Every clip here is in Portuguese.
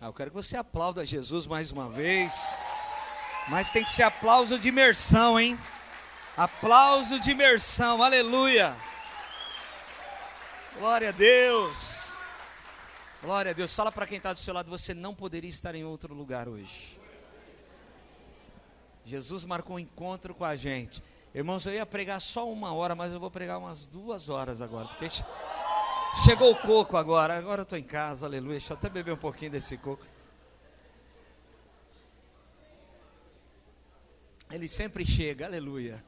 Eu quero que você aplauda Jesus mais uma vez. Mas tem que ser aplauso de imersão, hein? Aplauso de imersão, aleluia. Glória a Deus. Glória a Deus. Fala para quem está do seu lado, você não poderia estar em outro lugar hoje. Jesus marcou um encontro com a gente. Irmãos, eu ia pregar só 1 hora, mas eu vou pregar umas 2 horas agora, porque chegou o coco agora eu estou em casa, aleluia. Deixa eu até beber um pouquinho desse coco. Ele sempre chega, aleluia.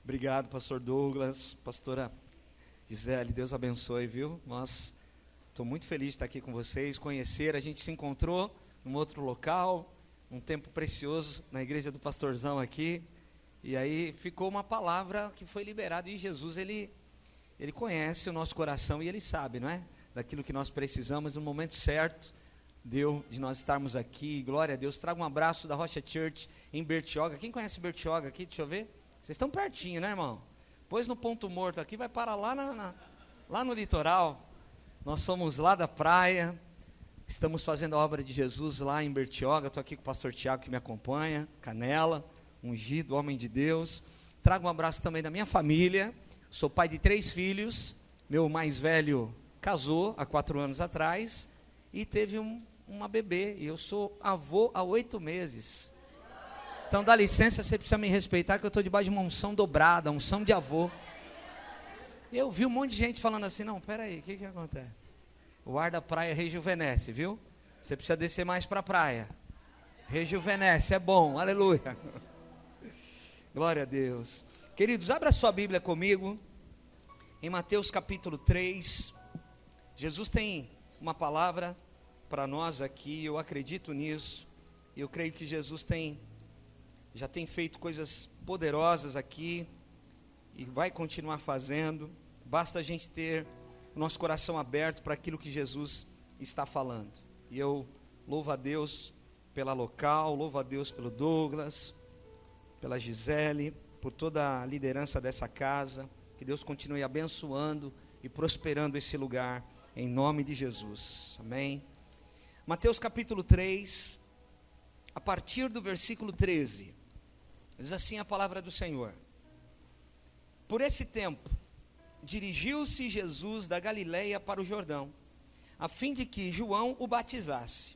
Obrigado, pastor Douglas, pastora Gisele, Deus abençoe, viu? Estou muito feliz de estar aqui com vocês, conhecer, a gente se encontrou num outro local, um tempo precioso na igreja do pastorzão aqui, e aí ficou uma palavra que foi liberada, e Jesus, ele conhece o nosso coração e ele sabe, não é? Daquilo que nós precisamos, no momento certo, deu de nós estarmos aqui, glória a Deus. Traga um abraço da Rocha Church em Bertioga. Quem conhece Bertioga aqui? Deixa eu ver. Vocês estão pertinho, né, irmão? Pois no ponto morto aqui, vai parar lá no litoral. Nós somos lá da praia, estamos fazendo a obra de Jesus lá em Bertioga. Estou aqui com o pastor Tiago que me acompanha, Canela, ungido, homem de Deus. Trago um abraço também da minha família. Sou pai de 3 filhos. Meu mais velho casou há 4 anos atrás e teve uma bebê, e eu sou avô há 8 meses. Então dá licença, você precisa me respeitar, que eu estou debaixo de uma unção dobrada, unção de avô. Eu vi um monte de gente falando assim, não, peraí, o que acontece? O ar da praia rejuvenesce, viu? Você precisa descer mais para a praia. Rejuvenesce, é bom, aleluia. Glória a Deus. Queridos, abra sua Bíblia comigo, em Mateus capítulo 3, Jesus tem uma palavra para nós aqui, eu acredito nisso, eu creio que Jesus já tem feito coisas poderosas aqui, e vai continuar fazendo, basta a gente ter o nosso coração aberto para aquilo que Jesus está falando, e eu louvo a Deus pela local, louvo a Deus pelo Douglas, pela Gisele, por toda a liderança dessa casa, que Deus continue abençoando e prosperando esse lugar, em nome de Jesus, amém. Mateus capítulo 3, a partir do versículo 13, diz assim a palavra do Senhor: Por esse tempo, dirigiu-se Jesus da Galileia para o Jordão, a fim de que João o batizasse.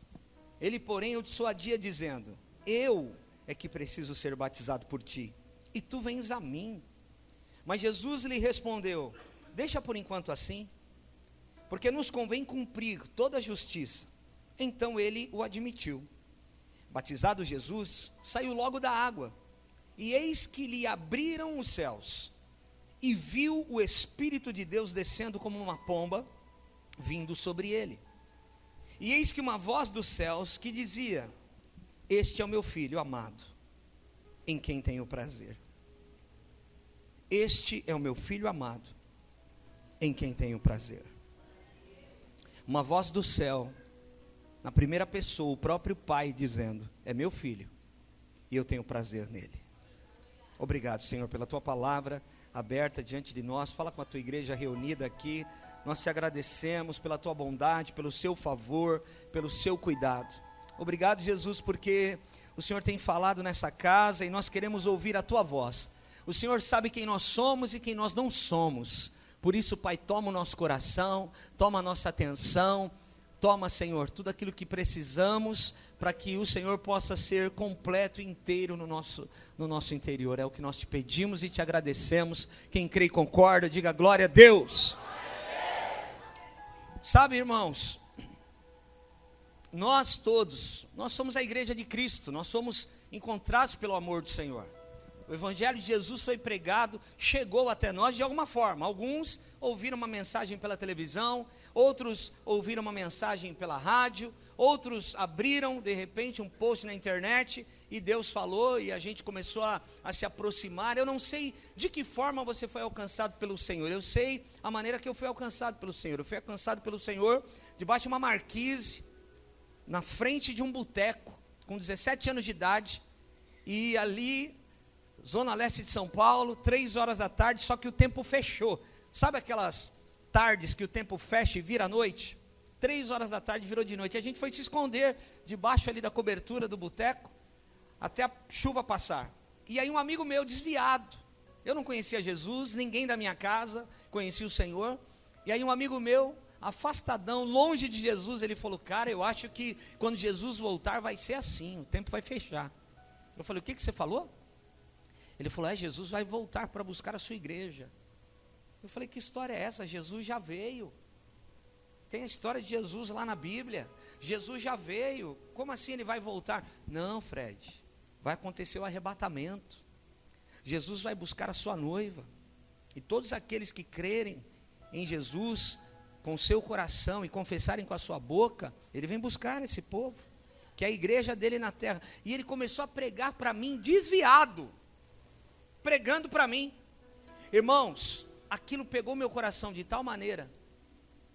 Ele, porém, o dissuadia, dizendo: Eu é que preciso ser batizado por ti, e tu vens a mim. Mas Jesus lhe respondeu: Deixa por enquanto assim, porque nos convém cumprir toda a justiça. Então ele o admitiu. Batizado Jesus, saiu logo da água, e eis que lhe abriram os céus, e viu o Espírito de Deus descendo como uma pomba, vindo sobre ele. E eis que uma voz dos céus que dizia: Este é o meu filho amado, em quem tenho prazer. Este é o meu filho amado, em quem tenho prazer. Uma voz do céu, na primeira pessoa, o próprio Pai dizendo: É meu filho, e eu tenho prazer nele. Obrigado, Senhor, pela tua palavra aberta diante de nós. Fala com a tua igreja reunida aqui. Nós te agradecemos pela tua bondade, pelo seu favor, pelo seu cuidado. Obrigado, Jesus, porque o Senhor tem falado nessa casa e nós queremos ouvir a tua voz. O Senhor sabe quem nós somos e quem nós não somos. Por isso, Pai, toma o nosso coração, toma a nossa atenção. Toma, Senhor, tudo aquilo que precisamos para que o Senhor possa ser completo e inteiro no nosso interior. É o que nós te pedimos e te agradecemos. Quem crê e concorda, diga glória a Deus. Sabe, irmãos, nós todos, nós somos a igreja de Cristo, nós somos encontrados pelo amor do Senhor. O Evangelho de Jesus foi pregado, chegou até nós de alguma forma. Alguns ouviram uma mensagem pela televisão, outros ouviram uma mensagem pela rádio, outros abriram de repente um post na internet e Deus falou e a gente começou a se aproximar. Eu não sei de que forma você foi alcançado pelo Senhor, eu sei a maneira que eu fui alcançado pelo Senhor. Eu fui alcançado pelo Senhor debaixo de uma marquise, na frente de um boteco, com 17 anos de idade, e ali, Zona Leste de São Paulo, 3 horas da tarde, só que o tempo fechou. Sabe aquelas tardes que o tempo fecha e vira noite? 3 horas da tarde virou de noite. E a gente foi se esconder debaixo ali da cobertura do boteco, até a chuva passar. E aí um amigo meu desviado, eu não conhecia Jesus, ninguém da minha casa conhecia o Senhor. E aí um amigo meu, afastadão, longe de Jesus, ele falou: cara, eu acho que quando Jesus voltar vai ser assim, o tempo vai fechar. Eu falei: o que você falou? Ele falou: Jesus vai voltar para buscar a sua igreja. Eu falei: que história é essa? Jesus já veio. Tem a história de Jesus lá na Bíblia. Jesus já veio. Como assim ele vai voltar? Não, Fred, vai acontecer o arrebatamento. Jesus vai buscar a sua noiva. E todos aqueles que crerem em Jesus com o seu coração e confessarem com a sua boca, ele vem buscar esse povo, que é a igreja dele na terra. E ele começou a pregar para mim, desviado, pregando para mim. Irmãos, aquilo pegou meu coração de tal maneira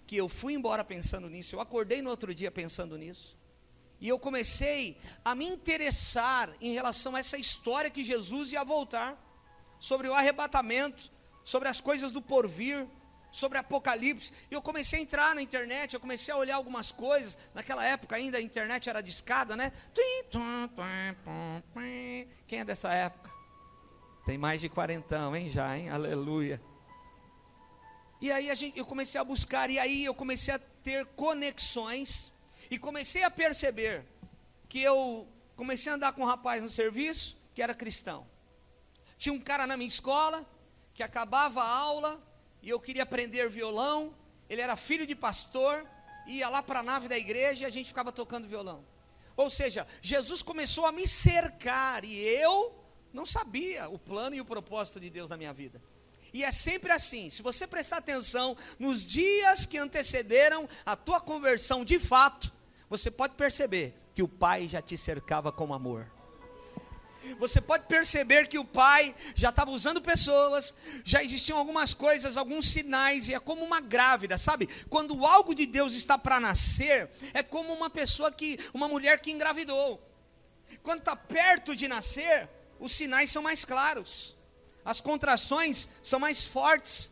que eu fui embora pensando nisso. Eu acordei no outro dia pensando nisso. E eu comecei a me interessar em relação a essa história que Jesus ia voltar, sobre o arrebatamento, sobre as coisas do porvir, sobre Apocalipse. E eu comecei a entrar na internet, eu comecei a olhar algumas coisas. Naquela época ainda a internet era discada, né? Quem é dessa época? Tem mais de 40, hein, já, hein? Aleluia. E aí eu comecei a buscar, e aí eu comecei a ter conexões, e comecei a perceber que eu comecei a andar com um rapaz no serviço, que era cristão. Tinha um cara na minha escola, que acabava a aula, e eu queria aprender violão. Ele era filho de pastor, ia lá para a nave da igreja, e a gente ficava tocando violão. Ou seja, Jesus começou a me cercar, e eu não sabia o plano e o propósito de Deus na minha vida. E é sempre assim, se você prestar atenção nos dias que antecederam a tua conversão de fato, você pode perceber que o Pai já te cercava com amor. Você pode perceber que o Pai já estava usando pessoas, já existiam algumas coisas, alguns sinais, e é como uma grávida, sabe? Quando algo de Deus está para nascer, é como uma mulher que engravidou. Quando está perto de nascer, os sinais são mais claros. As contrações são mais fortes,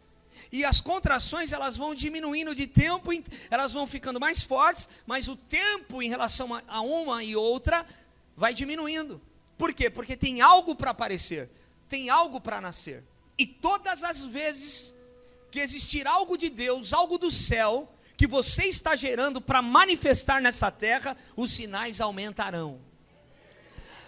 e as contrações elas vão diminuindo de tempo, elas vão ficando mais fortes, mas o tempo em relação a uma e outra vai diminuindo. Por quê? Porque tem algo para aparecer, tem algo para nascer. E todas as vezes que existir algo de Deus, algo do céu, que você está gerando para manifestar nessa terra, os sinais aumentarão.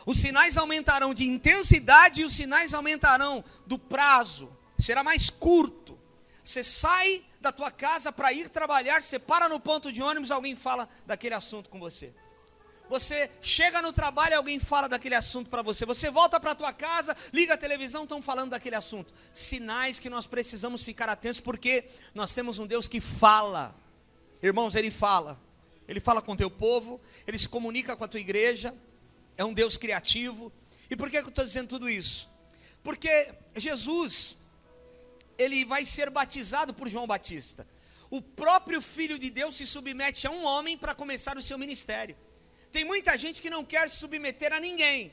Os sinais aumentarão de intensidade, e os sinais aumentarão do prazo, será mais curto. Você sai da tua casa para ir trabalhar, você para no ponto de ônibus, alguém fala daquele assunto com você. Você chega no trabalho, alguém fala daquele assunto para você. Você volta para a tua casa, liga a televisão, estão falando daquele assunto. Sinais que nós precisamos ficar atentos, porque nós temos um Deus que fala. Irmãos, Ele fala com o teu povo, Ele se comunica com a tua igreja. É um Deus criativo. E por que eu estou dizendo tudo isso? Porque Jesus, Ele vai ser batizado por João Batista. O próprio Filho de Deus se submete a um homem para começar o seu ministério. Tem muita gente que não quer se submeter a ninguém,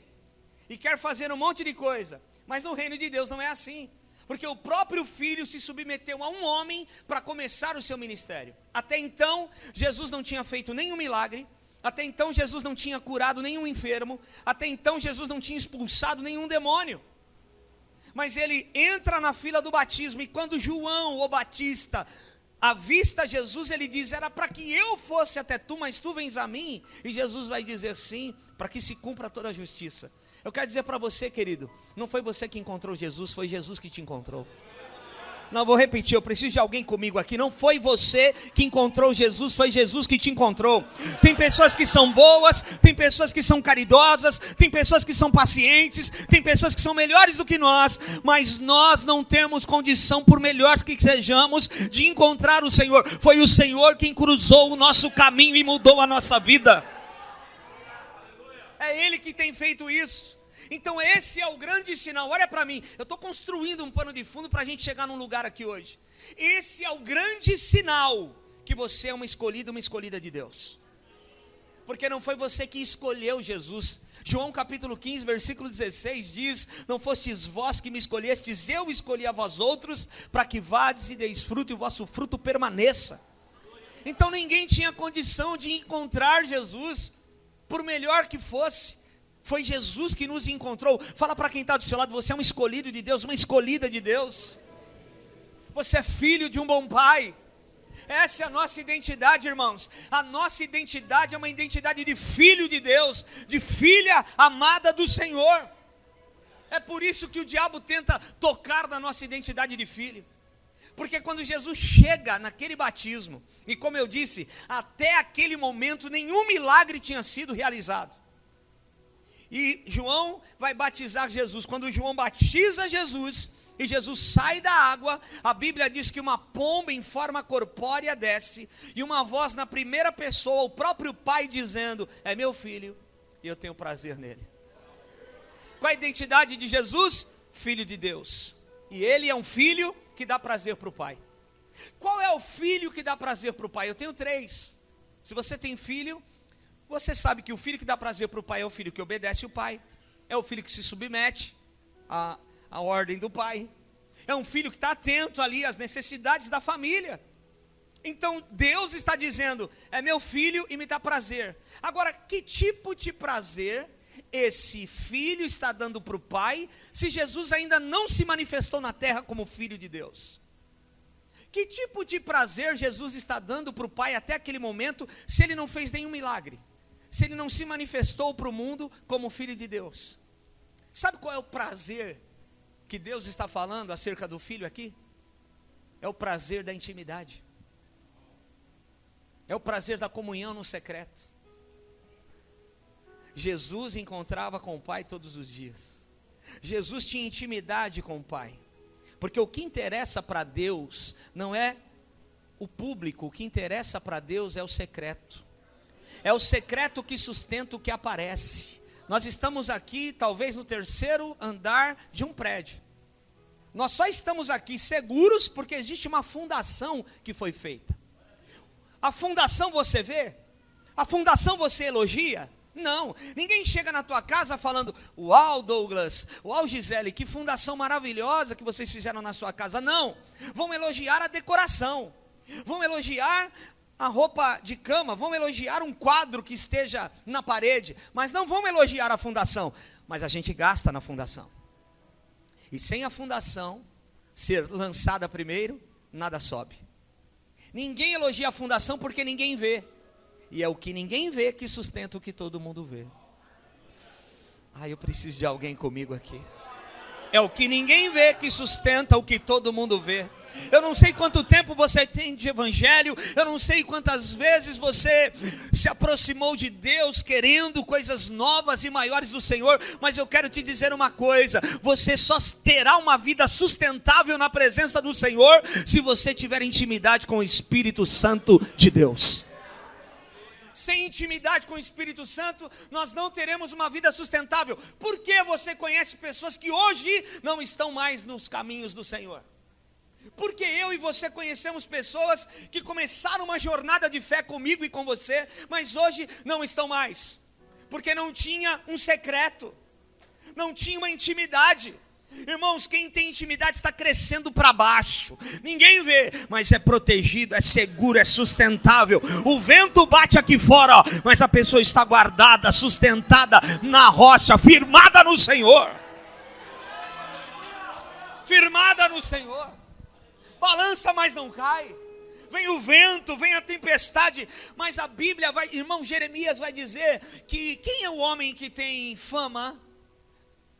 e quer fazer um monte de coisa, mas no reino de Deus não é assim. Porque o próprio Filho se submeteu a um homem para começar o seu ministério. Até então, Jesus não tinha feito nenhum milagre. Até então Jesus não tinha curado nenhum enfermo. Até então Jesus não tinha expulsado nenhum demônio. Mas ele entra na fila do batismo, e quando João, o Batista, avista Jesus, ele diz: era para que eu fosse até tu, mas tu vens a mim. E Jesus vai dizer: sim, para que se cumpra toda a justiça. Eu quero dizer para você, querido, não foi você que encontrou Jesus, foi Jesus que te encontrou. Não, vou repetir, eu preciso de alguém comigo aqui. Não foi você que encontrou Jesus, foi Jesus que te encontrou. Tem pessoas que são boas, tem pessoas que são caridosas, tem pessoas que são pacientes, tem pessoas que são melhores do que nós, mas nós não temos condição, por melhores que sejamos, de encontrar o Senhor. Foi o Senhor quem cruzou o nosso caminho e mudou a nossa vida. É Ele que tem feito isso. Então esse é o grande sinal. Olha para mim, eu estou construindo um pano de fundo para a gente chegar num lugar aqui hoje. Esse é o grande sinal que você é uma escolhida de Deus. Porque não foi você que escolheu Jesus. João capítulo 15, versículo 16 diz: não fostes vós que me escolhestes, eu escolhi a vós outros, para que vades e deis fruto, e o vosso fruto permaneça. Então ninguém tinha condição de encontrar Jesus, por melhor que fosse. Foi Jesus que nos encontrou. Fala para quem está do seu lado: você é um escolhido de Deus, uma escolhida de Deus. Você é filho de um bom pai. Essa é a nossa identidade, irmãos. A nossa identidade é uma identidade de filho de Deus, de filha amada do Senhor. É por isso que o diabo tenta tocar na nossa identidade de filho. Porque quando Jesus chega naquele batismo, e como eu disse, até aquele momento nenhum milagre tinha sido realizado. E João vai batizar Jesus. Quando João batiza Jesus, e Jesus sai da água, a Bíblia diz que uma pomba em forma corpórea desce, e uma voz na primeira pessoa, o próprio Pai dizendo: é meu filho, e eu tenho prazer nele. Qual a identidade de Jesus? Filho de Deus. E ele é um filho que dá prazer para o Pai. Qual é o filho que dá prazer para o Pai? Eu tenho 3. Se você tem filho, você sabe que o filho que dá prazer para o Pai é o filho que obedece o Pai, é o filho que se submete a ordem do pai, é um filho que está atento ali às necessidades da família. Então Deus está dizendo: é meu filho e me dá prazer. Agora, que tipo de prazer esse filho está dando para o pai, se Jesus ainda não se manifestou na terra como filho de Deus? Que tipo de prazer Jesus está dando para o pai até aquele momento, se ele não fez nenhum milagre, se ele não se manifestou para o mundo como filho de Deus? Sabe qual é o prazer que Deus está falando acerca do filho aqui? É o prazer da intimidade, é o prazer da comunhão no secreto. Jesus encontrava com o Pai todos os dias. Jesus tinha intimidade com o Pai, porque o que interessa para Deus não é o público, o que interessa para Deus é o secreto. É o secreto que sustenta o que aparece. Nós estamos aqui, talvez no 3º andar de um prédio. Nós só estamos aqui seguros porque existe uma fundação que foi feita. A fundação você vê? A fundação você elogia? Não, ninguém chega na tua casa falando: uau, Douglas, uau, Gisele, que fundação maravilhosa que vocês fizeram na sua casa. Não, vão elogiar a decoração, vão elogiar a roupa de cama, vão elogiar um quadro que esteja na parede, mas não vão elogiar a fundação. Mas a gente gasta na fundação, e sem a fundação ser lançada primeiro, nada sobe. Ninguém elogia a fundação porque ninguém vê, e é o que ninguém vê que sustenta o que todo mundo vê. Eu preciso de alguém comigo aqui. É o que ninguém vê que sustenta o que todo mundo vê. Eu não sei quanto tempo você tem de evangelho, eu não sei quantas vezes você se aproximou de Deus querendo coisas novas e maiores do Senhor, mas eu quero te dizer uma coisa: você só terá uma vida sustentável na presença do Senhor se você tiver intimidade com o Espírito Santo de Deus. Sem intimidade com o Espírito Santo, nós não teremos uma vida sustentável. Por que você conhece pessoas que hoje não estão mais nos caminhos do Senhor? Porque eu e você conhecemos pessoas que começaram uma jornada de fé comigo e com você, mas hoje não estão mais, porque não tinha um secreto, não tinha uma intimidade. Irmãos, quem tem intimidade está crescendo para baixo, ninguém vê, mas é protegido, é seguro, é sustentável. O vento bate aqui fora, mas a pessoa está guardada, sustentada na rocha, firmada no Senhor. Firmada no Senhor. Balança, mas não cai. Vem o vento, vem a tempestade, mas a Bíblia vai, irmão, Jeremias vai dizer que quem é o homem que tem fama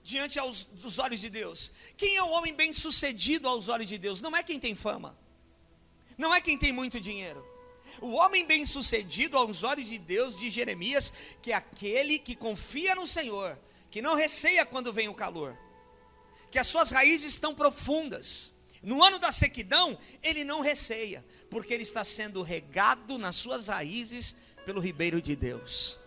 diante dos olhos de Deus? Quem é o homem bem sucedido aos olhos de Deus? Não é quem tem fama, não é quem tem muito dinheiro. O homem bem sucedido aos olhos de Deus, de Jeremias, que é aquele que confia no Senhor, que não receia quando vem o calor, que as suas raízes estão profundas. No ano da sequidão, ele não receia, porque ele está sendo regado nas suas raízes pelo ribeiro de Deus,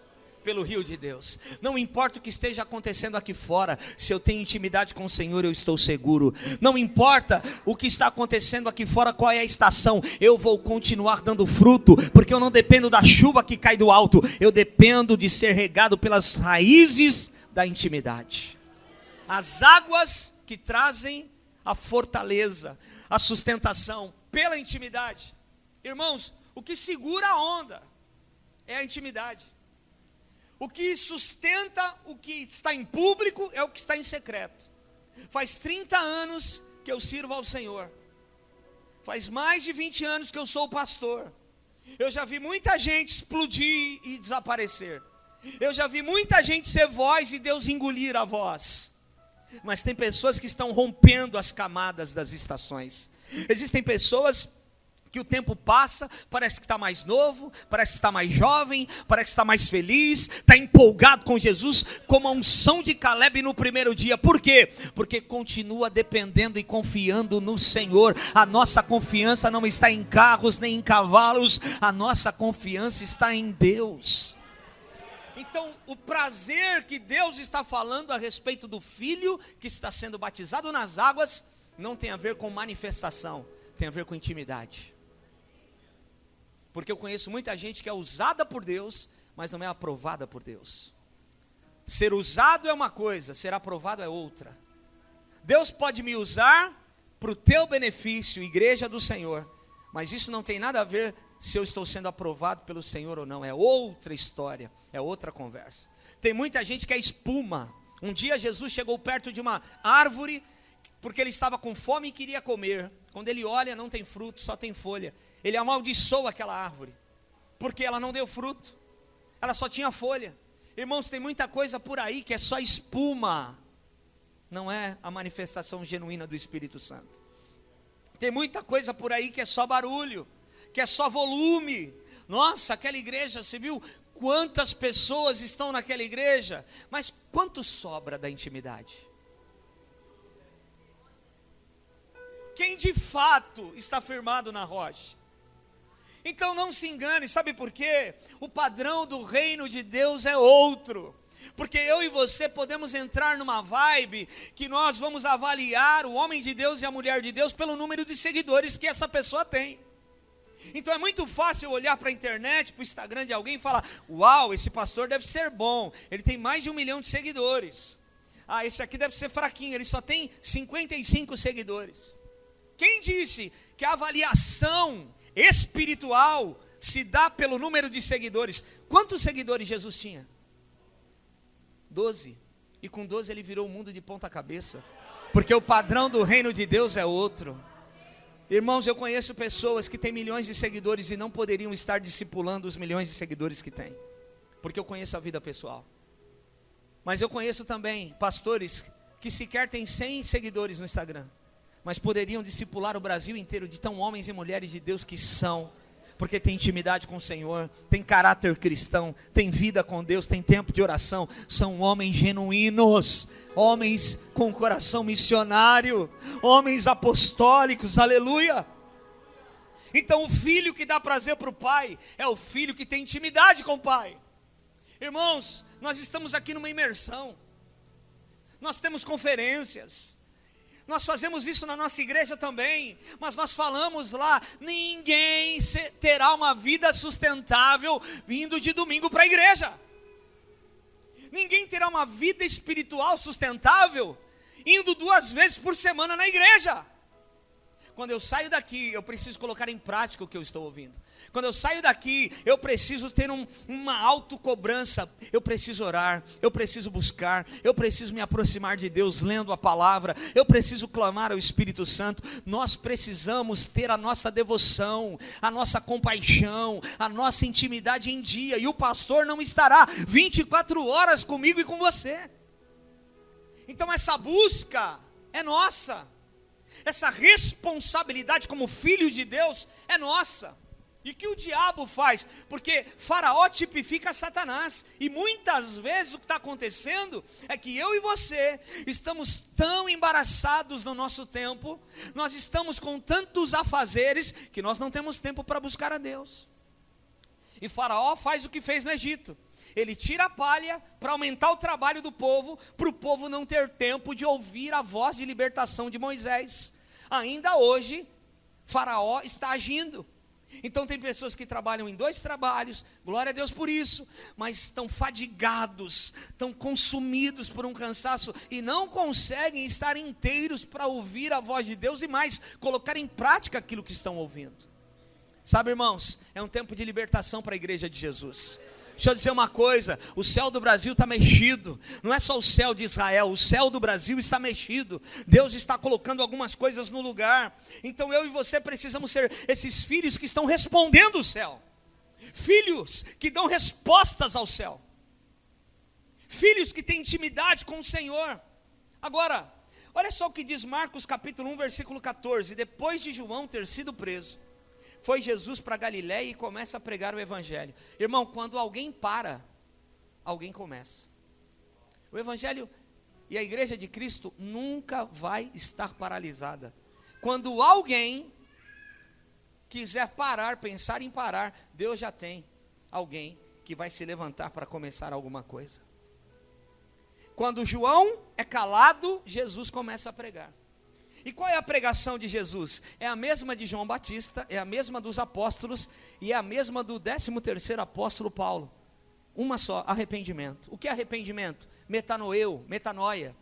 pelo rio de Deus. Não importa o que esteja acontecendo aqui fora, se eu tenho intimidade com o Senhor, eu estou seguro. Não importa o que está acontecendo aqui fora, qual é a estação, eu vou continuar dando fruto, porque eu não dependo da chuva que cai do alto, eu dependo de ser regado pelas raízes da intimidade. As águas que trazem a fortaleza, a sustentação, pela intimidade. Irmãos, O que segura a onda é a intimidade. O que sustenta o que está em público é o que está em secreto. Faz 30 anos que eu sirvo ao Senhor. Faz mais de 20 anos que eu sou pastor. Eu já vi muita gente explodir e desaparecer. Eu já vi muita gente ser voz e Deus engolir a voz. Mas tem pessoas que estão rompendo as camadas das estações. Existem pessoas que o tempo passa, parece que está mais novo, parece que está mais jovem, parece que está mais feliz, está empolgado com Jesus, como a unção de Caleb no primeiro dia. Por quê? Porque continua dependendo e confiando no Senhor. A nossa confiança não está em carros nem em cavalos, a nossa confiança está em Deus. Então, o prazer que Deus está falando a respeito do filho que está sendo batizado nas águas, não tem a ver com manifestação, tem a ver com intimidade. Porque eu conheço muita gente que é usada por Deus, mas não é aprovada por Deus. Ser usado é uma coisa, ser aprovado é outra. Deus pode me usar para o teu benefício, igreja do Senhor, mas isso não tem nada a ver se eu estou sendo aprovado pelo Senhor ou não. É outra história, é outra conversa. Tem muita gente que é espuma. Um dia Jesus chegou perto de uma árvore, porque ele estava com fome e queria comer. Quando ele olha, não tem fruto, só tem folha. Ele amaldiçoa aquela árvore, porque ela não deu fruto, ela só tinha folha. Irmãos, tem muita coisa por aí que é só espuma, não é a manifestação genuína do Espírito Santo. Tem muita coisa por aí que é só barulho, que é só volume. Nossa, aquela igreja, você viu quantas pessoas estão naquela igreja, mas quanto sobra da intimidade? Quem de fato está firmado na rocha? Então não se engane, sabe por quê? O padrão do reino de Deus é outro. Porque eu e você podemos entrar numa vibe que nós vamos avaliar o homem de Deus e a mulher de Deus pelo número de seguidores que essa pessoa tem. Então é muito fácil olhar para a internet, para o Instagram de alguém e falar: uau, esse pastor deve ser bom, ele tem mais de 1 milhão de seguidores. Ah, esse aqui deve ser fraquinho, ele só tem 55 seguidores. Quem disse que a avaliação espiritual se dá pelo número de seguidores? Quantos seguidores Jesus tinha? 12. E com 12 ele virou o mundo de ponta cabeça, porque o padrão do reino de Deus é outro. Irmãos, eu conheço pessoas que têm milhões de seguidores e não poderiam estar discipulando os milhões de seguidores que têm, porque eu conheço a vida pessoal. Mas eu conheço também pastores que sequer têm 100 seguidores no Instagram, mas poderiam discipular o Brasil inteiro, de tão homens e mulheres de Deus que são, porque tem intimidade com o Senhor, tem caráter cristão, tem vida com Deus, tem tempo de oração, são homens genuínos, homens com coração missionário, homens apostólicos, aleluia. Então o filho que dá prazer para o pai, é o filho que tem intimidade com o pai. Irmãos, nós estamos aqui numa imersão, nós temos conferências, nós fazemos isso na nossa igreja também, mas nós falamos lá: ninguém terá uma vida sustentável vindo de domingo para a igreja. Ninguém terá uma vida espiritual sustentável indo 2 vezes por semana na igreja. Quando eu saio daqui, eu preciso colocar em prática o que eu estou ouvindo. Quando eu saio daqui, eu preciso ter uma autocobrança. Eu preciso orar, eu preciso buscar, eu preciso me aproximar de Deus lendo a palavra, eu preciso clamar ao Espírito Santo. Nós precisamos ter a nossa devoção, a nossa compaixão, a nossa intimidade em dia. E o pastor não estará 24 horas comigo e com você. Então essa busca é nossa. Essa responsabilidade como filhos de Deus é nossa. E o que o diabo faz? Porque Faraó tipifica Satanás. E muitas vezes o que está acontecendo é que eu e você estamos tão embaraçados no nosso tempo, nós estamos com tantos afazeres, que nós não temos tempo para buscar a Deus. E Faraó faz o que fez no Egito. Ele tira a palha para aumentar o trabalho do povo, para o povo não ter tempo de ouvir a voz de libertação de Moisés. Ainda hoje, Faraó está agindo. Então tem pessoas que trabalham em 2 trabalhos, glória a Deus por isso, mas estão fadigados, estão consumidos por um cansaço e não conseguem estar inteiros para ouvir a voz de Deus e mais, colocar em prática aquilo que estão ouvindo. Sabe, irmãos, é um tempo de libertação para a igreja de Jesus. Deixa eu dizer uma coisa, o céu do Brasil está mexido, não é só o céu de Israel, o céu do Brasil está mexido, Deus está colocando algumas coisas no lugar, então eu e você precisamos ser esses filhos que estão respondendo o céu, filhos que dão respostas ao céu, filhos que têm intimidade com o Senhor. Agora, olha só o que diz Marcos capítulo 1, versículo 14, depois de João ter sido preso, foi Jesus para Galiléia e começa a pregar o evangelho. Irmão, quando alguém para, alguém começa. O evangelho e a igreja de Cristo nunca vai estar paralisada. Quando alguém quiser parar, pensar em parar, Deus já tem alguém que vai se levantar para começar alguma coisa. Quando João é calado, Jesus começa a pregar. E qual é a pregação de Jesus? É a mesma de João Batista, é a mesma dos apóstolos e é a mesma do 13º apóstolo Paulo. Uma só, arrependimento. O que é arrependimento? Metanoia,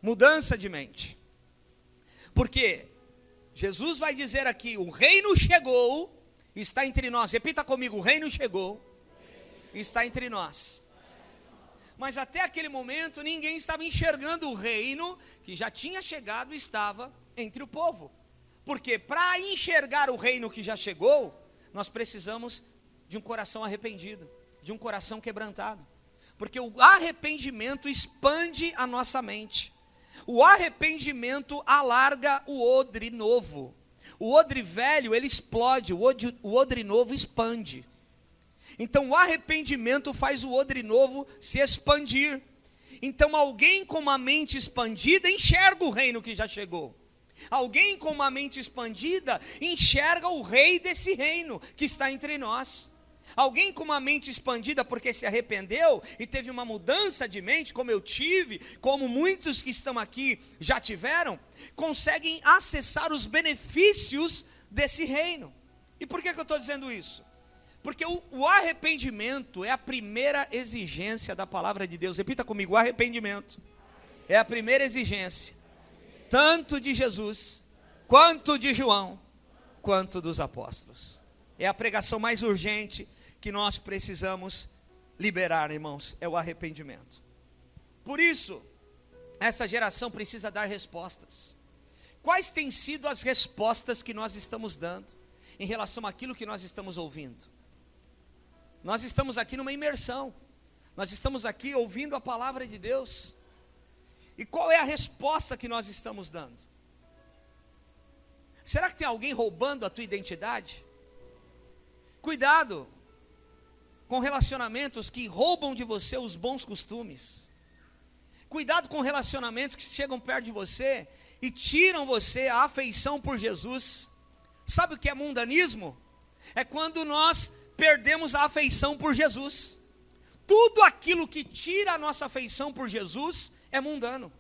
mudança de mente. Porque Jesus vai dizer aqui, o reino chegou, está entre nós. Repita comigo, o reino chegou, está entre nós. Mas até aquele momento ninguém estava enxergando o reino que já tinha chegado e estava entre o povo. Porque para enxergar o reino que já chegou, nós precisamos de um coração arrependido, de um coração quebrantado. Porque o arrependimento expande a nossa mente. O arrependimento alarga o odre novo. O odre velho, ele explode, o odre novo expande. Então o arrependimento faz o odre novo se expandir. Então alguém com uma mente expandida enxerga o reino que já chegou. Alguém com uma mente expandida enxerga o rei desse reino que está entre nós. Alguém com uma mente expandida porque se arrependeu e teve uma mudança de mente, como eu tive, como muitos que estão aqui já tiveram, conseguem acessar os benefícios desse reino. E por que eu estou dizendo isso? Porque o arrependimento é a primeira exigência da palavra de Deus. Repita comigo, o arrependimento é a primeira exigência, tanto de Jesus, quanto de João, quanto dos apóstolos. É a pregação mais urgente que nós precisamos liberar, irmãos, é o arrependimento. Por isso, essa geração precisa dar respostas. Quais têm sido as respostas que nós estamos dando em relação àquilo que nós estamos ouvindo? Nós estamos aqui numa imersão, nós estamos aqui ouvindo a palavra de Deus, e qual é a resposta que nós estamos dando? Será que tem alguém roubando a tua identidade? Cuidado com relacionamentos que roubam de você os bons costumes, cuidado com relacionamentos que chegam perto de você e tiram você a afeição por Jesus. Sabe o que é mundanismo? É quando nós perdemos a afeição por Jesus. Tudo aquilo que tira a nossa afeição por Jesus é mundano.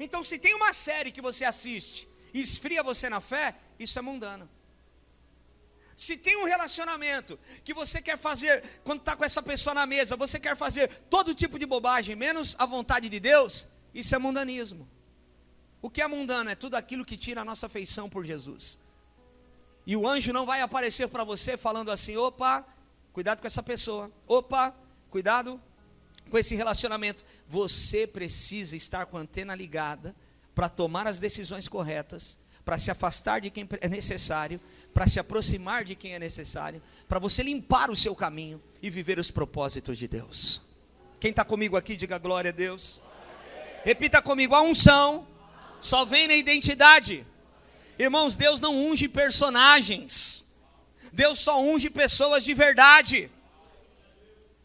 Então se tem uma série que você assiste e esfria você na fé, isso é mundano. Se tem um relacionamento que você quer fazer, quando está com essa pessoa na mesa, você quer fazer todo tipo de bobagem, menos a vontade de Deus, isso é mundanismo. O que é mundano? É tudo aquilo que tira a nossa afeição por Jesus. E o anjo não vai aparecer para você falando assim, opa, cuidado com essa pessoa, opa, cuidado com esse relacionamento. Você precisa estar com a antena ligada para tomar as decisões corretas, para se afastar de quem é necessário, para se aproximar de quem é necessário, para você limpar o seu caminho e viver os propósitos de Deus. Quem está comigo aqui, diga glória a Deus. Repita comigo, a unção só vem na identidade. Irmãos, Deus não unge personagens, Deus só unge pessoas de verdade.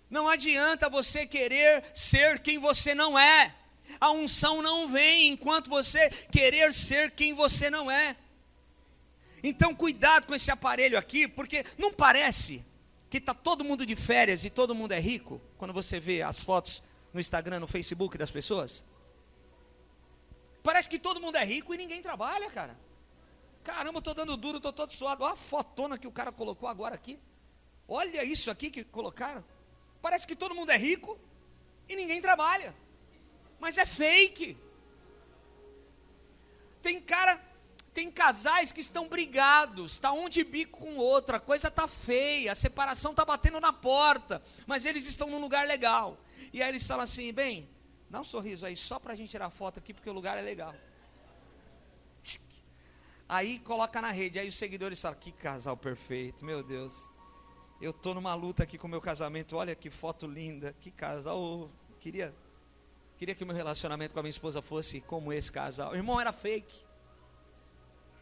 Não adianta você querer ser quem você não é. A unção não vem enquanto você querer ser quem você não é. Então cuidado com esse aparelho aqui, porque não parece que está todo mundo de férias e todo mundo é rico, quando você vê as fotos no Instagram, no Facebook das pessoas? Parece que todo mundo é rico e ninguém trabalha, cara. Caramba, estou dando duro, estou todo suado. Olha a fotona que o cara colocou agora aqui. Olha isso aqui que colocaram. Parece que todo mundo é rico e ninguém trabalha. Mas é fake. Tem cara Tem casais que estão brigados, está um de bico com o outro, a coisa está feia, a separação está batendo na porta, mas eles estão num lugar legal. E aí eles falam assim, bem, dá um sorriso aí, só para a gente tirar foto aqui, porque o lugar é legal. Aí coloca na rede, aí os seguidores falam, que casal perfeito, meu Deus. Eu estou numa luta aqui com o meu casamento, olha que foto linda, que casal, queria que o meu relacionamento com a minha esposa fosse como esse casal. O irmão, era fake.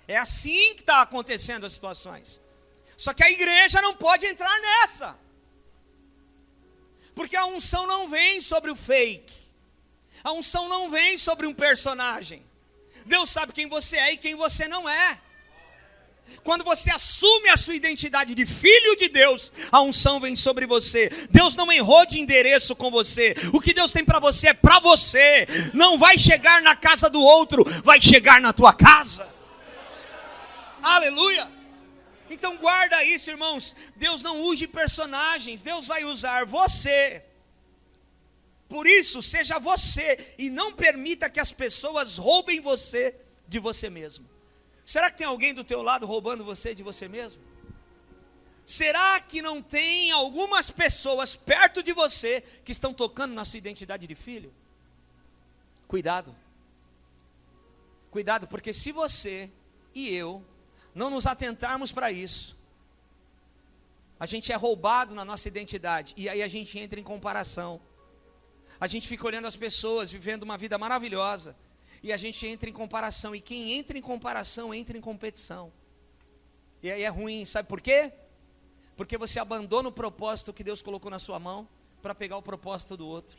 É assim que está acontecendo as situações. Só que a igreja não pode entrar nessa. Porque a unção não vem sobre o fake. A unção não vem sobre um personagem. Deus sabe quem você é e quem você não é. Quando você assume a sua identidade de filho de Deus, a unção vem sobre você. Deus não errou de endereço com você. O que Deus tem para você é para você. Não vai chegar na casa do outro, vai chegar na tua casa. Aleluia. Então guarda isso, irmãos. Deus não usa personagens, Deus vai usar você. Por isso, seja você e não permita que as pessoas roubem você de você mesmo. Será que tem alguém do teu lado roubando você de você mesmo? Será que não tem algumas pessoas perto de você que estão tocando na sua identidade de filho? Cuidado. Cuidado, porque se você e eu não nos atentarmos para isso, a gente é roubado na nossa identidade, e aí a gente entra em comparação, a gente fica olhando as pessoas, vivendo uma vida maravilhosa, e a gente entra em comparação, e quem entra em comparação, entra em competição, e aí é ruim, sabe por quê? Porque você abandona o propósito que Deus colocou na sua mão, para pegar o propósito do outro,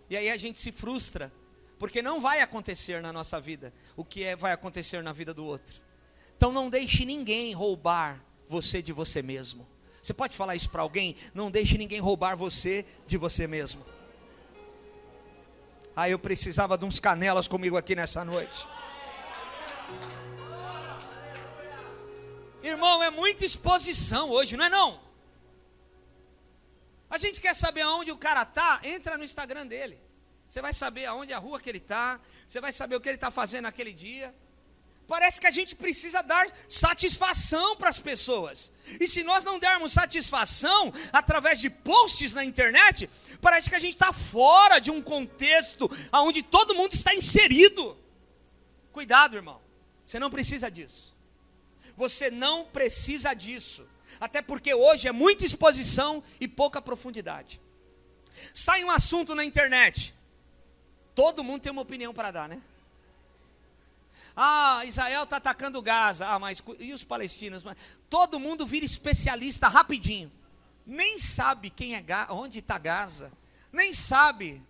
e aí a gente se frustra, porque não vai acontecer na nossa vida, o que vai acontecer na vida do outro. Então não deixe ninguém roubar você de você mesmo. Você pode falar isso para alguém? Não deixe ninguém roubar você de você mesmo. Ah, eu precisava de uns canelas comigo aqui nessa noite. Irmão, é muita exposição hoje, não é não? A gente quer saber aonde o cara está, entra no Instagram dele. Você vai saber aonde a rua que ele está, você vai saber o que ele está fazendo naquele dia. Parece que a gente precisa dar satisfação para as pessoas. E se nós não dermos satisfação através de posts na internet, parece que a gente está fora de um contexto onde todo mundo está inserido. Cuidado, irmão. Você não precisa disso. Você não precisa disso. Até porque hoje é muita exposição e pouca profundidade. Sai um assunto na internet. Todo mundo tem uma opinião para dar, né? Ah, Israel está atacando Gaza. Ah, mas e os palestinos? Todo mundo vira especialista rapidinho. Nem sabe quem é onde está Gaza. Nem sabe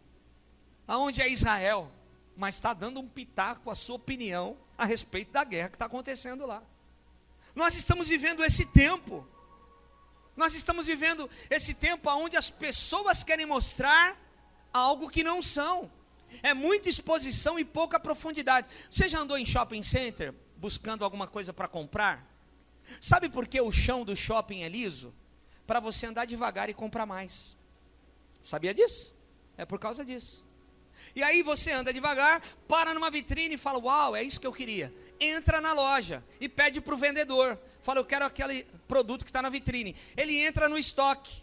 aonde é Israel. Mas está dando um pitaco a sua opinião a respeito da guerra que está acontecendo lá. Nós estamos vivendo esse tempo. Nós estamos vivendo esse tempo onde as pessoas querem mostrar algo que não são. É muita exposição e pouca profundidade. Você já andou em shopping center buscando alguma coisa para comprar? Sabe por que o chão do shopping é liso? Para você andar devagar e comprar mais. Sabia disso? É por causa disso. E aí você anda devagar, para numa vitrine e fala, uau, é isso que eu queria. Entra na loja e pede para o vendedor. Fala, eu quero aquele produto que está na vitrine. Ele entra no estoque.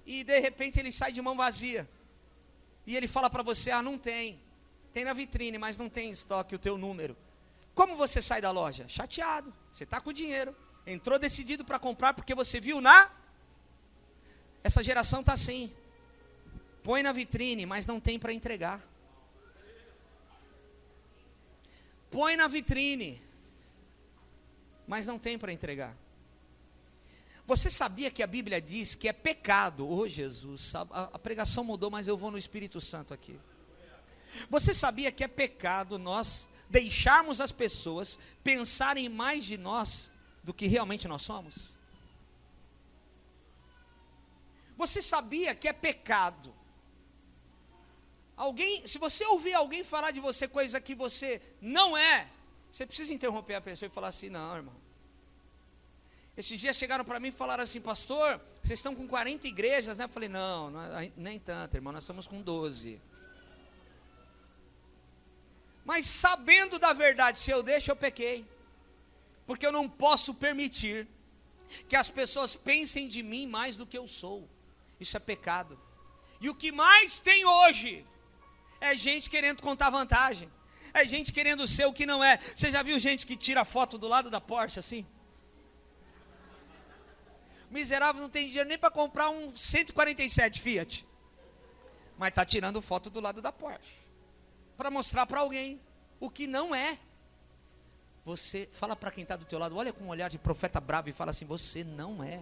E de repente ele sai de mão vazia. E ele fala para você, não tem. Tem na vitrine, mas não tem em estoque o teu número. Como você sai da loja? Chateado. Você está com o dinheiro. Entrou decidido para comprar porque você viu Essa geração está assim. Põe na vitrine, mas não tem para entregar. Põe na vitrine, mas não tem para entregar. Você sabia que a Bíblia diz que é pecado? Oh, Jesus, a pregação mudou, mas eu vou no Espírito Santo aqui. Você sabia que é pecado nós deixarmos as pessoas pensarem mais de nós do que realmente nós somos? Você sabia que é pecado? Se você ouvir alguém falar de você coisa que você não é, você precisa interromper a pessoa e falar assim, não, irmão. Esses dias chegaram para mim e falaram assim, pastor, vocês estão com 40 igrejas, né? Eu falei, não, nem tanto, irmão, nós estamos com 12. Mas sabendo da verdade, se eu deixo, eu pequei. Porque eu não posso permitir que as pessoas pensem de mim mais do que eu sou. Isso é pecado. E o que mais tem hoje é gente querendo contar vantagem. É gente querendo ser o que não é. Você já viu gente que tira foto do lado da Porsche assim? O miserável não tem dinheiro nem para comprar um 147 Fiat. Mas está tirando foto do lado da Porsche. Para mostrar para alguém o que não é. Você fala para quem está do teu lado, olha com um olhar de profeta bravo e fala assim: você não é.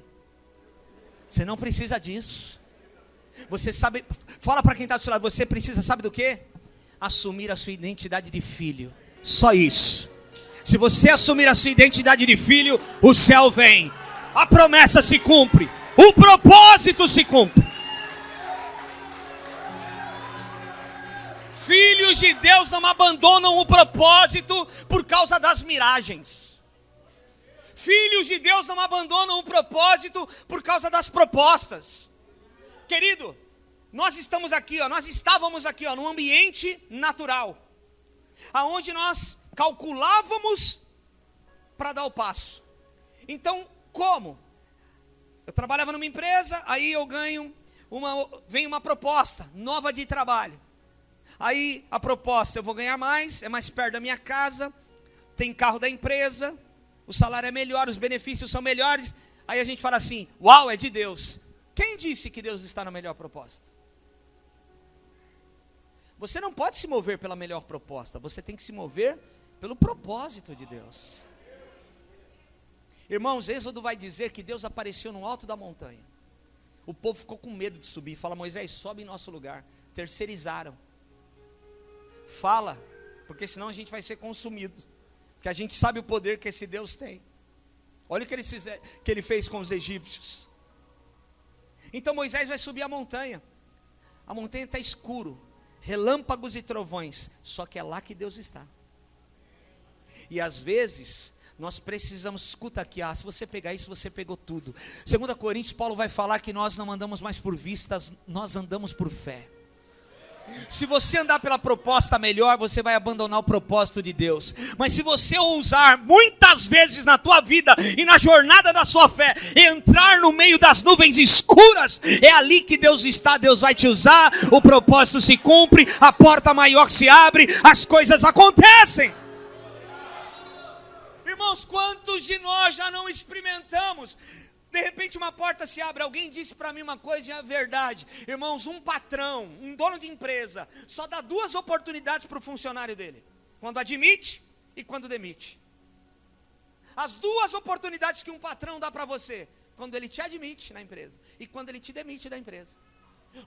Você não precisa disso. Você sabe, fala para quem está do seu lado, você precisa, sabe do quê? Assumir a sua identidade de filho. Só isso. Se você assumir a sua identidade de filho, o céu vem. A promessa se cumpre. O propósito se cumpre. Filhos de Deus não abandonam o propósito por causa das miragens. Filhos de Deus não abandonam o propósito por causa das propostas. Querido, nós estávamos aqui, num ambiente natural, aonde nós calculávamos para dar o passo. Então, como? Eu trabalhava numa empresa, aí eu vem uma proposta nova de trabalho. Aí a proposta, eu vou ganhar mais, é mais perto da minha casa, tem carro da empresa, o salário é melhor, os benefícios são melhores. Aí a gente fala assim: uau, é de Deus. Quem disse que Deus está na melhor proposta? Você não pode se mover pela melhor proposta, você tem que se mover pelo propósito de Deus. Irmãos, Êxodo vai dizer que Deus apareceu no alto da montanha. O povo ficou com medo de subir, fala: Moisés, sobe em nosso lugar. Terceirizaram. Fala, porque senão a gente vai ser consumido, porque a gente sabe o poder que esse Deus tem. Olha o que ele fez com os egípcios. Então Moisés vai subir a montanha está escuro, relâmpagos e trovões, só que é lá que Deus está. E às vezes nós precisamos, escuta aqui, se você pegar isso, você pegou tudo. 2 Coríntios, Paulo vai falar que nós não andamos mais por vistas, nós andamos por fé. Se você andar pela proposta melhor, você vai abandonar o propósito de Deus. Mas se você ousar muitas vezes na tua vida e na jornada da sua fé, entrar no meio das nuvens escuras, é ali que Deus está. Deus vai te usar, o propósito se cumpre, a porta maior se abre, as coisas acontecem. Irmãos, quantos de nós já não experimentamos? De repente uma porta se abre. Alguém disse para mim uma coisa e é verdade. Irmãos, um patrão, um dono de empresa, só dá 2 oportunidades para o funcionário dele: quando admite e quando demite. As 2 oportunidades que um patrão dá para você: quando ele te admite na empresa e quando ele te demite da empresa.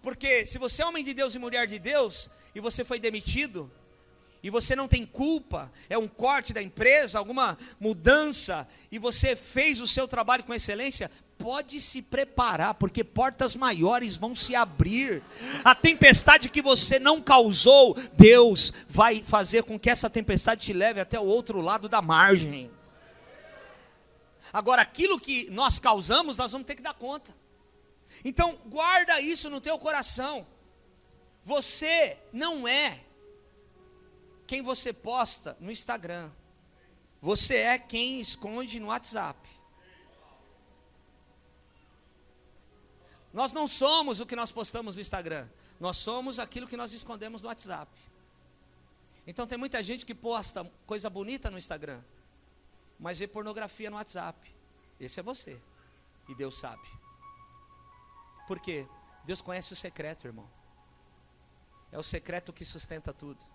Porque se você é homem de Deus e mulher de Deus, e você foi demitido, e você não tem culpa, é um corte da empresa, alguma mudança, e você fez o seu trabalho com excelência, pode se preparar, porque portas maiores vão se abrir. A tempestade que você não causou, Deus vai fazer com que essa tempestade te leve até o outro lado da margem. Agora, aquilo que nós causamos, nós vamos ter que dar conta. Então, guarda isso no teu coração. Você não é quem você posta no Instagram. Você é quem esconde no WhatsApp. Nós não somos o que nós postamos no Instagram. Nós somos aquilo que nós escondemos no WhatsApp. Então tem muita gente que posta coisa bonita no Instagram, mas vê pornografia no WhatsApp. Esse é você. E Deus sabe. Por quê? Deus conhece o secreto, irmão. É o secreto que sustenta tudo.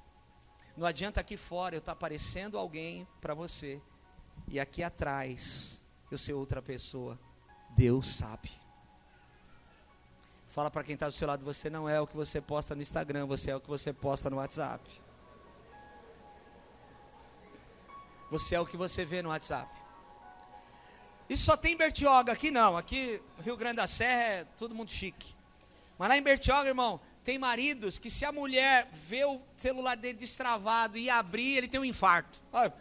Não adianta aqui fora eu estar aparecendo alguém para você, e aqui atrás eu ser outra pessoa. Deus sabe. Fala para quem está do seu lado: você não é o que você posta no Instagram, você é o que você posta no WhatsApp. Você é o que você vê no WhatsApp. Isso só tem em Bertioga, aqui não. Aqui Rio Grande da Serra é todo mundo chique. Mas lá em Bertioga, irmão, tem maridos que se a mulher vê o celular dele destravado e abrir, ele tem um infarto. Olha,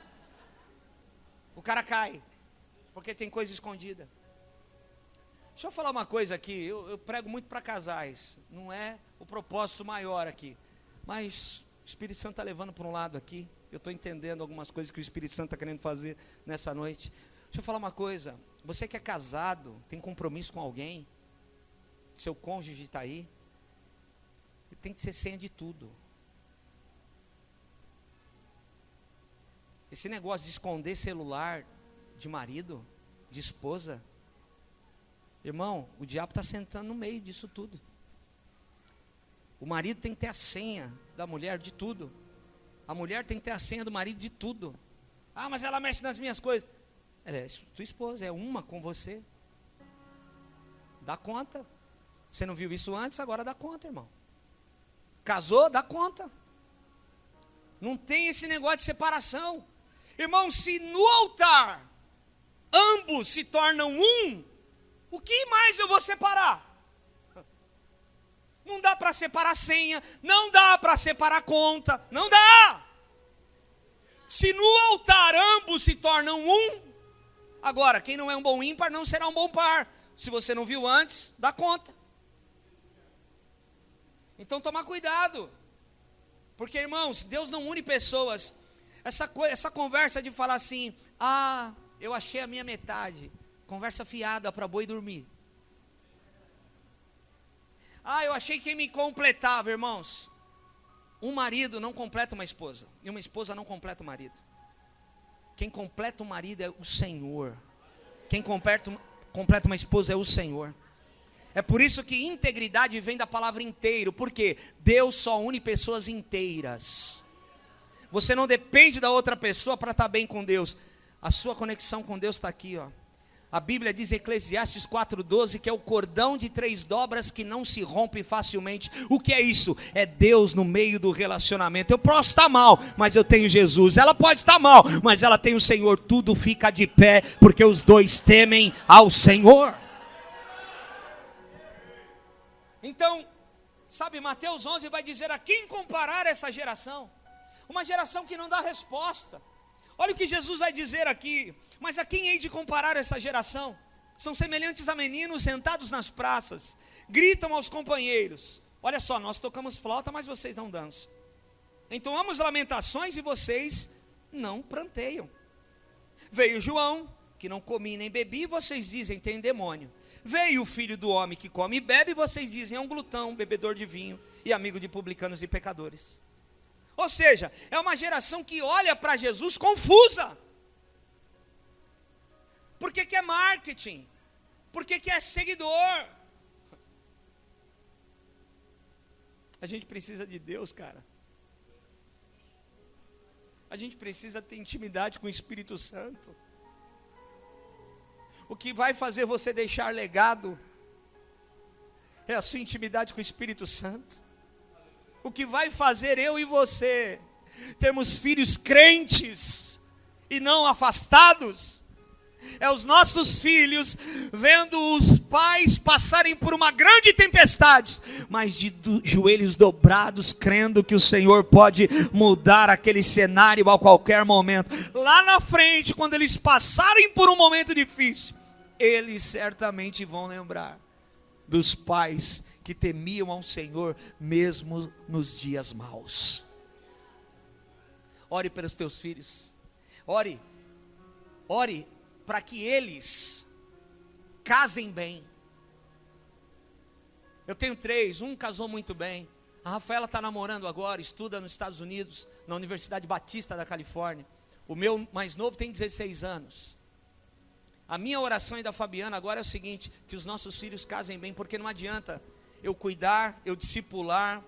o cara cai, porque tem coisa escondida. Deixa eu falar uma coisa aqui, eu prego muito para casais, não é o propósito maior aqui, mas O Espírito Santo está levando para um lado aqui. Eu estou entendendo algumas coisas que o Espírito Santo está querendo fazer nessa noite. Deixa eu falar uma coisa. Você que é casado, tem compromisso com alguém, seu cônjuge está aí, tem que ser senha de tudo. Esse negócio de esconder celular de marido, de esposa, irmão, o diabo está sentando no meio disso tudo. O marido tem que ter a senha da mulher de tudo. A mulher tem que ter a senha do marido de tudo. Ah, mas ela mexe nas minhas coisas. Ela é tua esposa, é uma com você. Dá conta. Você não viu isso antes, agora dá conta, irmão. Casou, dá conta. Não tem esse negócio de separação. Irmão, se no altar ambos se tornam um, o que mais eu vou separar? Não dá para separar senha, não dá para separar conta, não dá. Se no altar ambos se tornam um, agora, quem não é um bom ímpar não será um bom par. Se você não viu antes, dá conta. Então toma cuidado. Porque, irmãos, Deus não une pessoas. Essa conversa de falar assim, ah, eu achei a minha metade. Conversa fiada para boi dormir. Ah, eu achei quem me completava, irmãos. Um marido não completa uma esposa. E uma esposa não completa o marido. Quem completa o marido é o Senhor. Quem completa uma esposa é o Senhor. É por isso que integridade vem da palavra inteiro. Porque Deus só une pessoas inteiras. Você não depende da outra pessoa para estar bem com Deus. A sua conexão com Deus está aqui, ó. A Bíblia diz em Eclesiastes 4:12 que é o cordão de 3 dobras que não se rompe facilmente. O que é isso? É Deus no meio do relacionamento. Eu posso estar mal, mas eu tenho Jesus. Ela pode estar mal, mas ela tem o Senhor. Tudo fica de pé, porque os dois temem ao Senhor. Então, sabe, Mateus 11 vai dizer: a quem comparar essa geração? Uma geração que não dá resposta. Olha o que Jesus vai dizer aqui. Mas a quem hei de comparar essa geração? São semelhantes a meninos sentados nas praças, gritam aos companheiros. Olha só, nós tocamos flauta, mas vocês não dançam. Entoamos lamentações e vocês não pranteiam. Veio João, que não comi nem bebi, e vocês dizem, tem demônio. Veio o filho do homem que come e bebe, e vocês dizem, é um glutão, bebedor de vinho, e amigo de publicanos e pecadores. Ou seja, é uma geração que olha para Jesus confusa. Porque quer marketing, porque quer seguidor. A gente precisa de Deus, cara. A gente precisa ter intimidade com o Espírito Santo. O que vai fazer você deixar legado é a sua intimidade com o Espírito Santo. O que vai fazer eu e você termos filhos crentes e não afastados é os nossos filhos vendo os pais passarem por uma grande tempestade, mas de joelhos dobrados, crendo que o Senhor pode mudar aquele cenário a qualquer momento. Lá na frente, quando eles passarem por um momento difícil, eles certamente vão lembrar dos pais que temiam ao Senhor mesmo nos dias maus. Ore pelos teus filhos. Ore para que eles casem bem. Eu tenho 3, um casou muito bem. A Rafaela está namorando agora, estuda nos Estados Unidos, na Universidade Batista da Califórnia. O meu mais novo tem 16 anos. A minha oração e da Fabiana agora é o seguinte: que os nossos filhos casem bem, porque não adianta eu cuidar, eu discipular,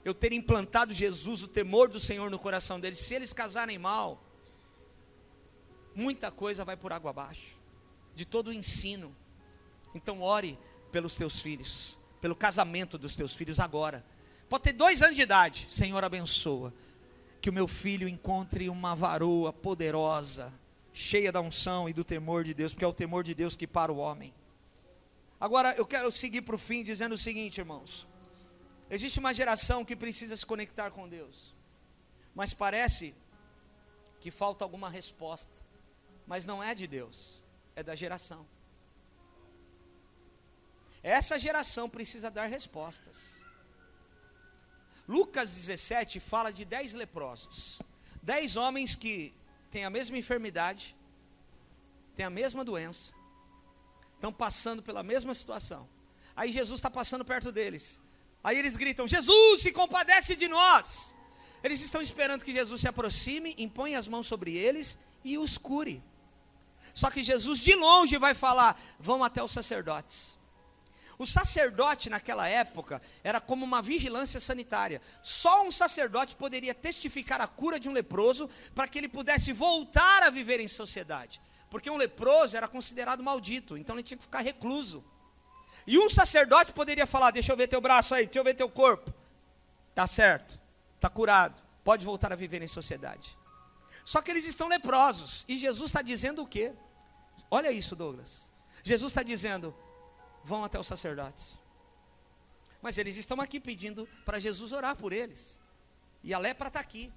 eu ter implantado Jesus, o temor do Senhor no coração deles. Se eles casarem mal, muita coisa vai por água abaixo, de todo o ensino. Então ore pelos teus filhos, pelo casamento dos teus filhos agora. Pode ter 2 anos de idade, Senhor abençoa, que o meu filho encontre uma varoa poderosa, cheia da unção e do temor de Deus, porque é o temor de Deus que para o homem. Agora eu quero seguir para o fim dizendo o seguinte, irmãos: existe uma geração que precisa se conectar com Deus, mas parece que falta alguma resposta. Mas não é de Deus, é da geração. Essa geração precisa dar respostas. Lucas 17 fala de 10 leprosos. 10 homens que têm a mesma enfermidade, têm a mesma doença, estão passando pela mesma situação. Aí Jesus está passando perto deles. Aí eles gritam: Jesus, se compadece de nós. Eles estão esperando que Jesus se aproxime, imponha as mãos sobre eles e os cure. Só que Jesus de longe vai falar: vão até os sacerdotes. O sacerdote naquela época era como uma vigilância sanitária. Só um sacerdote poderia testificar a cura de um leproso para que ele pudesse voltar a viver em sociedade. Porque um leproso era considerado maldito, então ele tinha que ficar recluso. E um sacerdote poderia falar: deixa eu ver teu braço aí, deixa eu ver teu corpo. Está certo, está curado, pode voltar a viver em sociedade. Só que eles estão leprosos. E Jesus está dizendo o quê? Olha isso, Douglas. Jesus está dizendo: vão até os sacerdotes. Mas eles estão aqui pedindo para Jesus orar por eles. E a lepra está aqui.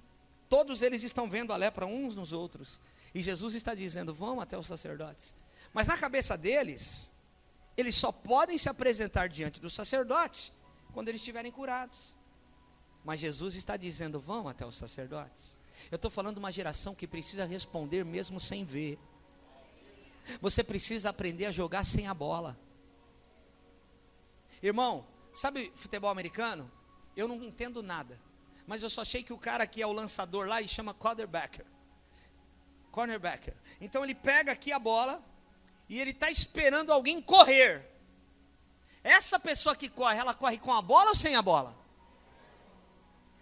Todos eles estão vendo a lepra uns nos outros. E Jesus está dizendo: vão até os sacerdotes. Mas na cabeça deles, eles só podem se apresentar diante do sacerdote quando eles estiverem curados. Mas Jesus está dizendo: vão até os sacerdotes. Eu estou falando de uma geração que precisa responder mesmo sem ver. Você precisa aprender a jogar sem a bola. Irmão, sabe futebol americano? Eu não entendo nada, mas eu só sei que o cara que é o lançador lá, ele chama cornerbacker. Então ele pega aqui a bola e ele está esperando alguém correr. Essa pessoa que corre, ela corre com a bola ou sem a bola?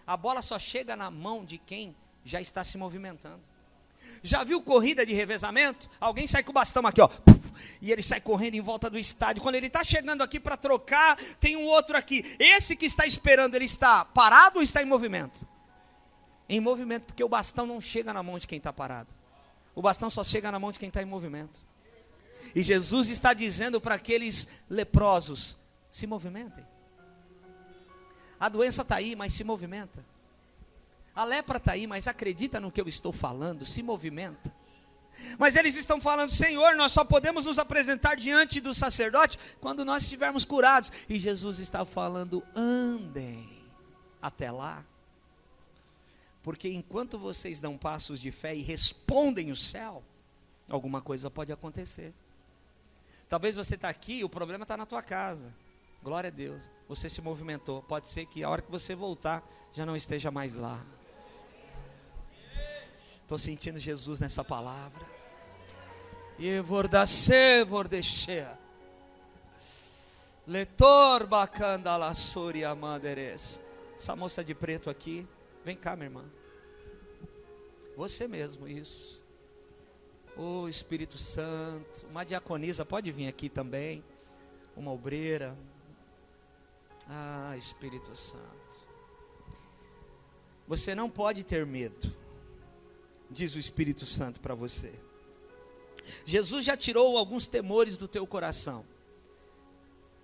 A bola só chega na mão de quem já está se movimentando. Já viu corrida de revezamento? Alguém sai com o bastão aqui, ó, e ele sai correndo em volta do estádio. Quando ele está chegando aqui para trocar, tem um outro aqui. Esse que está esperando, ele está parado ou está em movimento? Em movimento, porque o bastão não chega na mão de quem está parado. O bastão só chega na mão de quem está em movimento. E Jesus está dizendo para aqueles leprosos: se movimentem. A doença está aí, mas se movimenta. A lepra está aí, mas acredita no que eu estou falando, se movimenta. Mas eles estão falando: Senhor, nós só podemos nos apresentar diante do sacerdote quando nós estivermos curados. E Jesus está falando: andem até lá. Porque enquanto vocês dão passos de fé e respondem o céu, alguma coisa pode acontecer. Talvez você está aqui e o problema está na tua casa. Glória a Deus, você se movimentou. Pode ser que a hora que você voltar, já não esteja mais lá. Estou sentindo Jesus nessa palavra. E vordace, vordechea. Letor bacanda la suria maderes. Essa moça de preto aqui, vem cá, minha irmã. Você mesmo, isso. O Espírito Santo, uma diaconisa pode vir aqui também, uma obreira. Ah, Espírito Santo. Você não pode ter medo, diz o Espírito Santo para você. Jesus já tirou alguns temores do teu coração,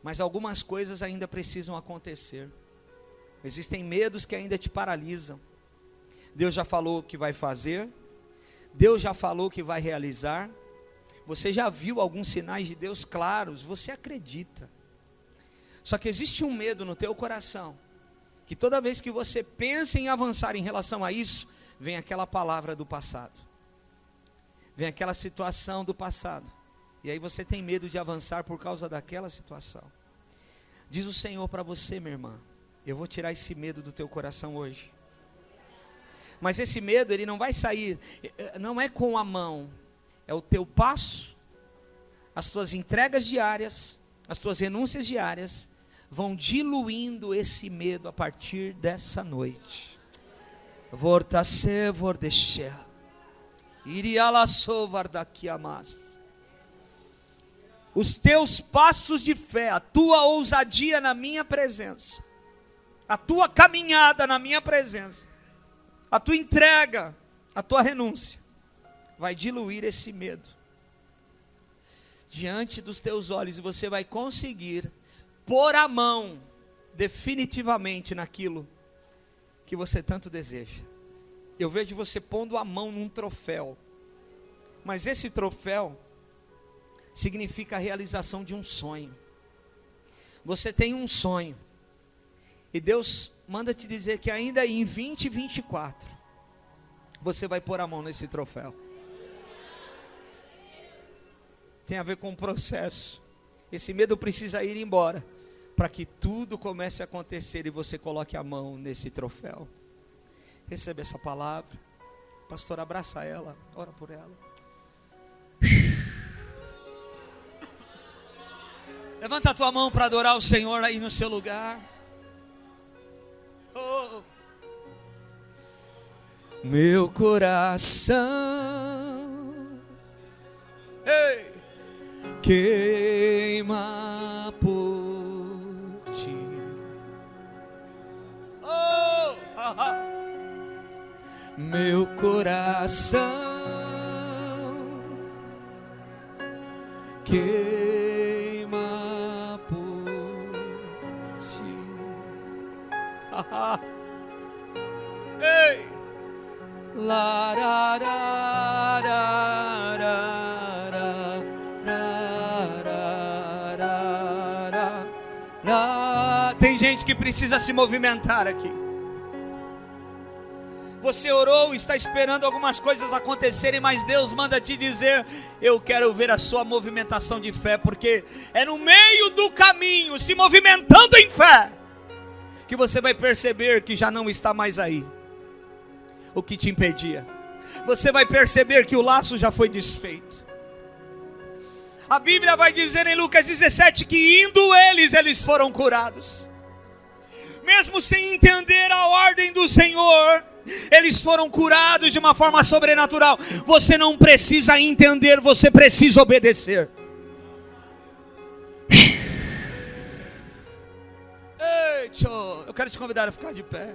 mas algumas coisas ainda precisam acontecer. Existem medos que ainda te paralisam. Deus já falou o que vai fazer, Deus já falou o que vai realizar. Você já viu alguns sinais de Deus claros, você acredita. Só que existe um medo no teu coração, que toda vez que você pensa em avançar em relação a isso, vem aquela palavra do passado, vem aquela situação do passado, e aí você tem medo de avançar por causa daquela situação. Diz o Senhor para você, minha irmã: eu vou tirar esse medo do teu coração hoje. Mas esse medo, ele não vai sair, não é com a mão, é o teu passo, as tuas entregas diárias, as tuas renúncias diárias, vão diluindo esse medo a partir dessa noite. Vortace, vordechea. Irialasso vardakiamas. Os teus passos de fé, a tua ousadia na minha presença, a tua caminhada na minha presença, a tua entrega, a tua renúncia, vai diluir esse medo diante dos teus olhos, e você vai conseguir pôr a mão definitivamente naquilo que você tanto deseja. Eu vejo você pondo a mão num troféu, mas esse troféu significa a realização de um sonho. Você tem um sonho, e Deus manda te dizer que ainda em 2024, você vai pôr a mão nesse troféu. Tem a ver com o processo. Esse medo precisa ir embora, para que tudo comece a acontecer e você coloque a mão nesse troféu. Receba essa palavra. Pastor, abraça ela, ora por ela. Levanta a tua mão para adorar o Senhor aí no seu lugar. Oh. Meu coração, ei, queima por ti. Oh, meu coração queima por ti. Ei, tem gente que precisa se movimentar aqui. Você orou, está esperando algumas coisas acontecerem, mas Deus manda te dizer: eu quero ver a sua movimentação de fé, porque é no meio do caminho, se movimentando em fé, que você vai perceber que já não está mais aí o que te impedia. Você vai perceber que o laço já foi desfeito. A Bíblia vai dizer em Lucas 17 que indo eles foram curados. Mesmo sem entender a ordem do Senhor, eles foram curados de uma forma sobrenatural. Você não precisa entender, você precisa obedecer. Ei, eu quero te convidar a ficar de pé.